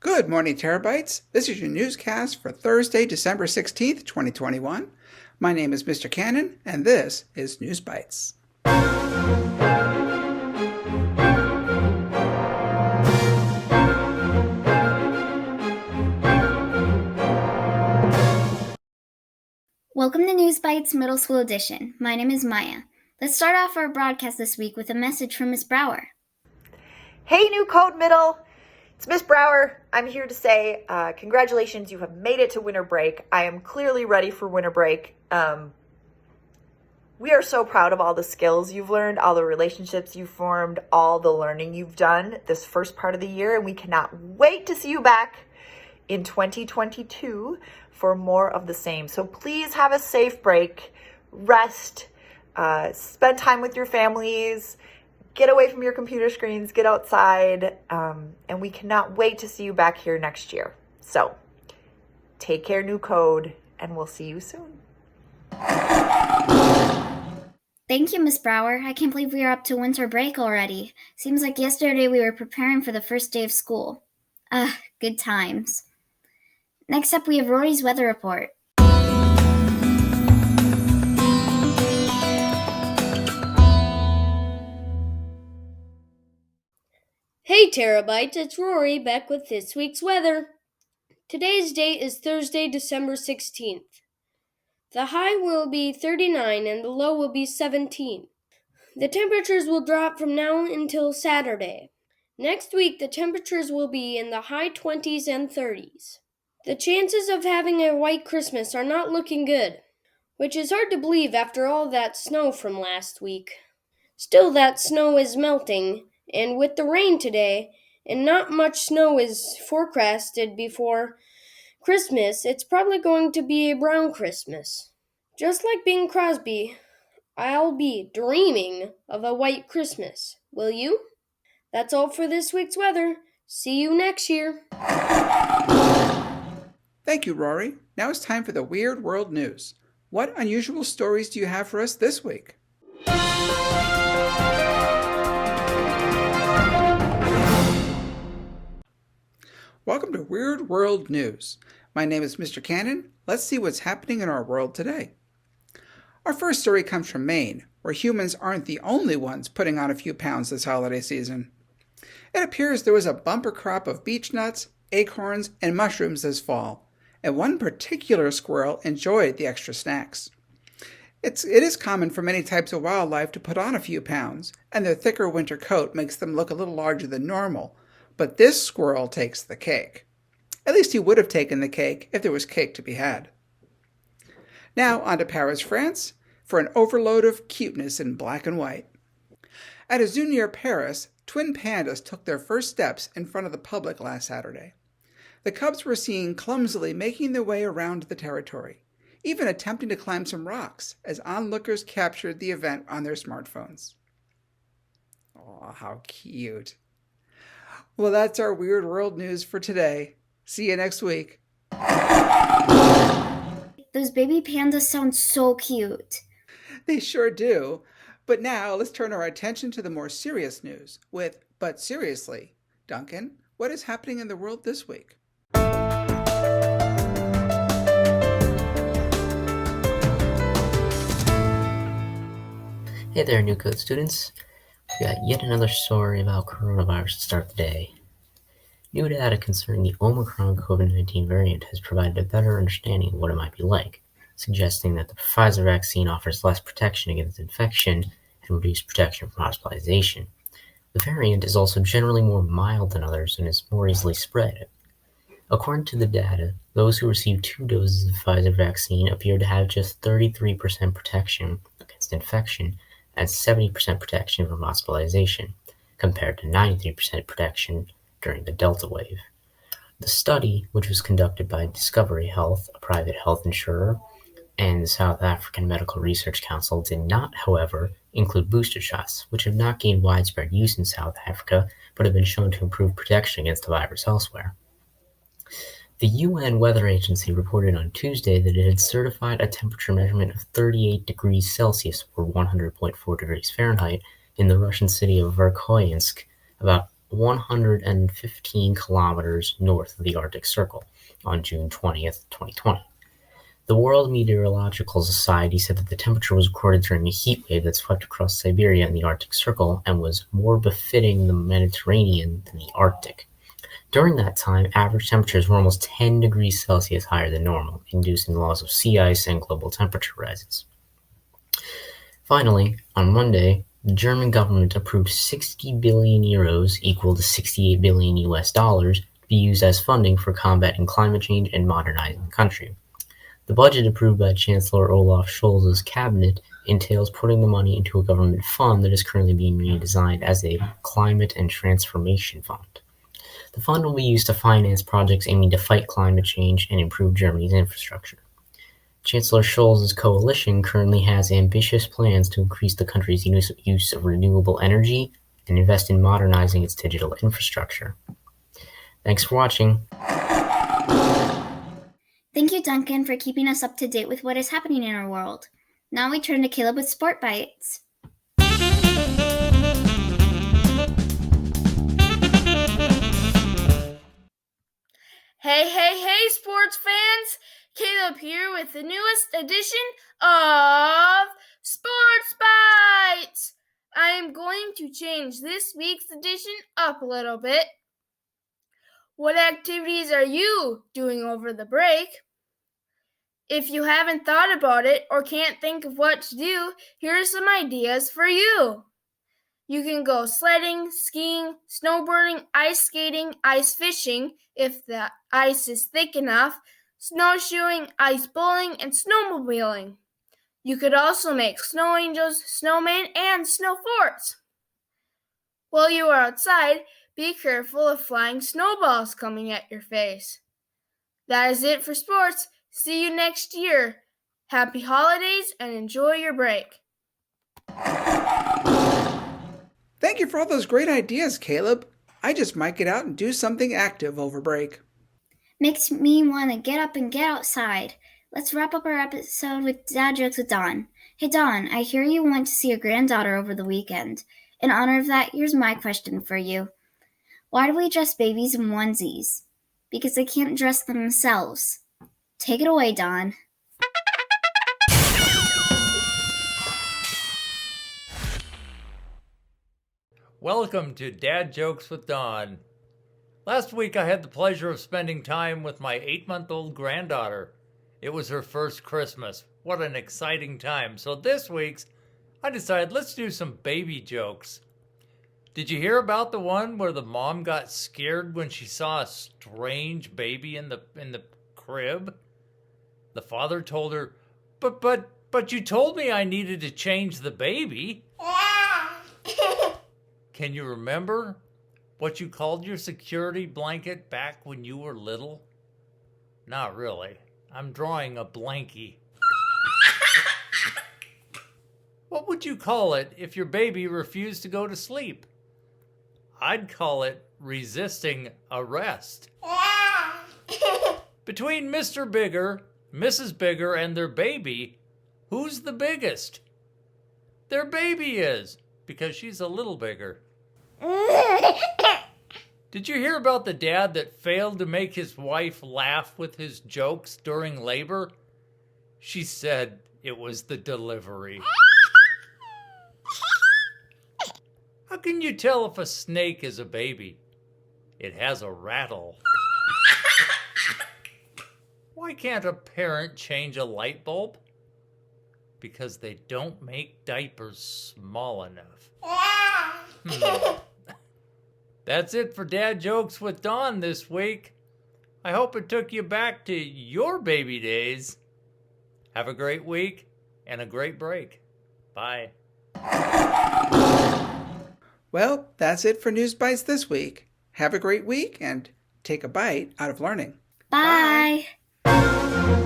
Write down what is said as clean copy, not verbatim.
Good morning, Terabytes. This is your newscast for Thursday, December 16th, 2021. My name is Mr. Cannon, and this is NewsBYTEs. Welcome to NewsBYTEs Middle School Edition. My name is Maya. Let's start off our broadcast this week with a message from Ms. Brower. Hey, New Code Middle! It's Miss Brower. I'm here to say congratulations, you have made it to winter break. I am clearly ready for winter break. We are so proud of all the skills you've learned, all the relationships you've formed, all the learning you've done this first part of the year, and we cannot wait to see you back in 2022 for more of the same. So please have a safe break, rest, spend time with your families, get away from your computer screens, get outside, and we cannot wait to see you back here next year. So take care, New Code, and we'll see you soon. Thank you, Ms. Brower. I can't believe we are up to winter break already. Seems like yesterday we were preparing for the first day of school. Good times. Next up, we have Rory's weather report. Hey Terabytes, it's Rory back with this week's weather. Today's date is Thursday, December 16th. The high will be 39 and the low will be 17. The temperatures will drop from now until Saturday. Next week, the temperatures will be in the high 20s and 30s. The chances of having a white Christmas are not looking good, which is hard to believe after all that snow from last week. Still, that snow is melting, and with the rain today, and not much snow is forecasted before Christmas, it's probably going to be a brown Christmas. Just like Bing Crosby, I'll be dreaming of a white Christmas. Will you? That's all for this week's weather. See you next year. Thank you, Rory. Now it's time for the Weird World News. What unusual stories do you have for us this week? Welcome to Weird World News. My name is Mr. Cannon. Let's see what's happening in our world today. Our first story comes from Maine, where humans aren't the only ones putting on a few pounds this holiday season. It appears there was a bumper crop of beech nuts, acorns, and mushrooms this fall, and one particular squirrel enjoyed the extra snacks. It is common for many types of wildlife to put on a few pounds, and their thicker winter coat makes them look a little larger than normal, but this squirrel takes the cake. At least he would have taken the cake if there was cake to be had. Now on to Paris, France, for an overload of cuteness in black and white. At a zoo near Paris, twin pandas took their first steps in front of the public last Saturday. The cubs were seen clumsily making their way around the territory, even attempting to climb some rocks as onlookers captured the event on their smartphones. Oh, how cute. Well, that's our Weird World News for today. See you next week. Those baby pandas sound so cute. They sure do. But now let's turn our attention to the more serious news with But Seriously. Duncan, what is happening in the world this week? Hey there, New Code students. We got yet another story about coronavirus to start the day. New data concerning the Omicron COVID-19 variant has provided a better understanding of what it might be like, suggesting that the Pfizer vaccine offers less protection against infection and reduced protection from hospitalization. The variant is also generally more mild than others and is more easily spread. According to the data, those who received 2 doses of Pfizer vaccine appear to have just 33% protection against infection and 70% protection from hospitalization, compared to 93% protection during the Delta wave. The study, which was conducted by Discovery Health, a private health insurer, and the South African Medical Research Council, did not, however, include booster shots, which have not gained widespread use in South Africa, but have been shown to improve protection against the virus elsewhere. The UN Weather Agency reported on Tuesday that it had certified a temperature measurement of 38 degrees Celsius, or 100.4 degrees Fahrenheit, in the Russian city of Verkhoyansk, about 115 kilometers north of the Arctic Circle on June 20th, 2020. The World Meteorological Society said that the temperature was recorded during a heat wave that swept across Siberia and the Arctic Circle and was more befitting the Mediterranean than the Arctic. During that time, average temperatures were almost 10 degrees Celsius higher than normal, inducing the loss of sea ice and global temperature rises. Finally, on Monday, the German government approved 60 billion euros, equal to 68 billion US dollars, to be used as funding for combating climate change and modernizing the country. The budget approved by Chancellor Olaf Scholz's cabinet entails putting the money into a government fund that is currently being redesigned as a Climate and Transformation Fund. The fund will be used to finance projects aiming to fight climate change and improve Germany's infrastructure. Chancellor Scholz's coalition currently has ambitious plans to increase the country's use of renewable energy and invest in modernizing its digital infrastructure. Thanks for watching. Thank you, Duncan, for keeping us up to date with what is happening in our world. Now we turn to Caleb with Sport Bites. Hey, sports fans! Caleb here with the newest edition of Sports Bites! I am going to change this week's edition up a little bit. What activities are you doing over the break? If you haven't thought about it or can't think of what to do, here are some ideas for you. You can go sledding, skiing, snowboarding, ice skating, ice fishing, if the ice is thick enough, snowshoeing, ice bowling, and snowmobiling. You could also make snow angels, snowmen, and snow forts. While you are outside, be careful of flying snowballs coming at your face. That is it for sports. See you next year. Happy holidays and enjoy your break. Thank you for all those great ideas, Caleb. I just might get out and do something active over break. Makes me want to get up and get outside. Let's wrap up our episode with Dad Jokes with Dawn. Hey Dawn, I hear you went to see your granddaughter over the weekend. In honor of that, here's my question for you. Why do we dress babies in onesies? Because they can't dress themselves. Take it away, Dawn. Welcome to Dad Jokes with Dawn. Last week I had the pleasure of spending time with my 8-month-old granddaughter. It was her first Christmas. What an exciting time. So this week's, I decided let's do some baby jokes. Did you hear about the one where the mom got scared when she saw a strange baby in the crib? The father told her, but you told me I needed to change the baby. Can you remember what you called your security blanket back when you were little? Not really. I'm drawing a blankie. What would you call it if your baby refused to go to sleep? I'd call it resisting arrest. Between Mr. Bigger, Mrs. Bigger, and their baby, who's the biggest? Their baby is, because she's a little bigger. Did you hear about the dad that failed to make his wife laugh with his jokes during labor? She said it was the delivery. How can you tell if a snake is a baby? It has a rattle. Why can't a parent change a light bulb? Because they don't make diapers small enough. That's it for Dad Jokes with Dawn this week. I hope it took you back to your baby days. Have a great week and a great break. Bye. Well, that's it for NewsBYTEs this week. Have a great week and take a bite out of learning. Bye. Bye.